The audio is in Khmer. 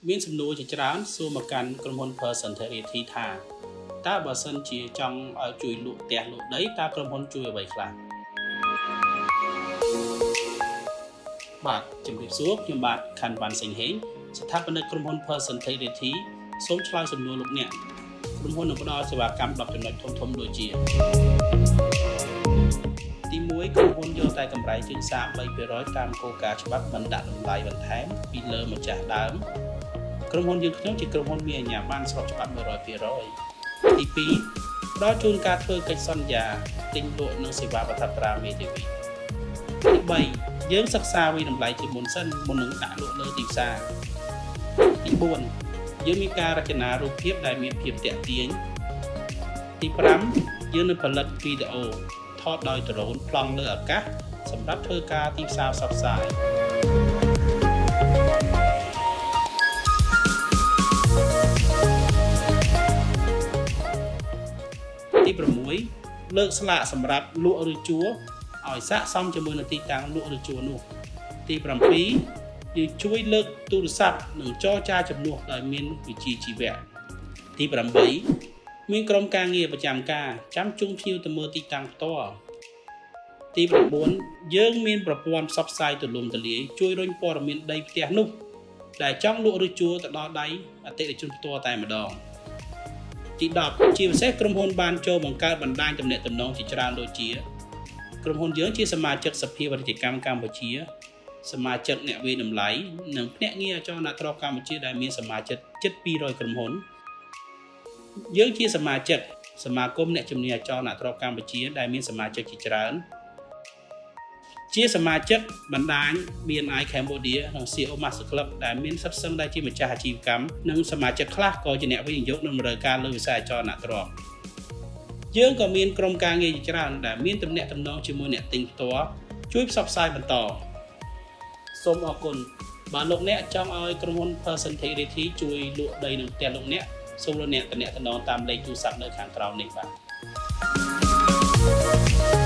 មានសំណួរជាច្រើនសួរមកកាន់ក្រុមហ៊ុន Percentage ថាតើបើសិនជាចង់ឲ្យជួយលក់ផ្ទះលក់ដីតើក្រុមហ៊ុនជួយអ្វីខ្លះបាទជំរាបសួរខ្ញុំបាទខាន់វ៉ាន់សេងហេងស្ថាបនិកក្រុមហ៊ុន Percentage សូមឆ្លើយសំណួរលោកអ្នកក្រុមហ៊ុននឹងផ្ដល់សេវាកម្ម10ចំណុចធំៗដូចជាទី1ក្រុមហ៊ុនយកតែកម្រៃជើងសាក 3% តាមគោលការណ៍ច្បាប់មិនដាក់តម្លៃបន្ថែមពីលើម្ចាស់ដើមក្រុមហ៊ុនយើងខ្ញុំជាក្រុមហ៊ុនមានអាជ្ញាប័ណ្ណស្របច្បាប់ 100% ទី2ផ្ដល់ជូនការធ្វើកិច្ចសន្យាទិញលក់និងសេវាបន្ថែមត្រាមេធាវីទី3យើងសិក្សាវិតម្លៃជាមុនសិនមុននឹងដាក់លក់លើទីផ្សារទី4យើងមានការរចនារូបភាពដែលមានភាពទាក់ទាញទី5យើងនឹងផលិតវីដេអូថតដោយដ្រូនប្លង់លើអាកាសសម្រាប់ធ្វើការទីផ្សារផ្សព្វផ្សាយទី6លើកស្លាកសម្រាប់លក់ឬជួលឲ្យស័ក្តិសមជាមួយនឹងទីតាំងលក់ឬជួលនោះទី7យើងជួយលើកទូរស័ព្ទនិងចរចាជំនួសដោយមានវិជ្ជាជីវៈទី8មានក្រុមការងារប្រចាំការចាំជុំភ្ញៀវទៅមើលទីតាំងផ្ទាល់ទី9យើងមានប្រព័ន្ធផ្សព្វផ្សាយទូលំទូលាយជួយរុញព័ត៌មានដីផ្ទះនោះដែលចង់លក់ឬជួលទៅដល់ដៃអតិថិជនផ្ទាល់តែម្ដងទី10ជាពិសេសក្រុមហ៊ុនបានចូលបង្កើតបណ្ដាញទំនាក់ទំនងជាច្រើនដូចជាក្រុមហ៊ុនយើងជាសមាជិកសភាពាណិជ្ជកម្មកម្ពុជាសមាជិកអ្នកវិតម្លៃនិងភ្នាក់ងារអចលនទ្រព្យកម្ពុជាដែលមានសមាជិកជិត200ក្រុមហ៊ុនយើងជាសមាជិកសមាគមអ្នកជំនាញអចលនទ្រព្យកម្ពុជាដែលមានសមាជិកជាច្រើនជាសមាជិកបណ្ដាញ BNI Cambodia និង CO Master Club ដែលមានសិទ្ធិសឹងដែលជាម្ចាស់អាជីវកម្មនិងសមាជិកខ្លះក៏ជាអ្នកវិនិយោគនិងតម្រូវការលើវិស័យអចលនទ្រព្យយើងក៏មានក្រុមការងារជាច្រើនដែលមានទំនាក់ទំនងជាមួយអ្នកទិញផ្ទាល់ជួយផ្សព្វផ្សាយបន្តសូមអរគុណបើលោកអ្នកចង់ឲ្យក្រុមហ៊ុន Percentage ជួយលក់ដីនិងផ្ទះលោកអ្នកសូមលោកអ្នកទំនាក់ទំនងតាមលេខទូរស័ព្ទនៅខាងក្រោមនេះបាទ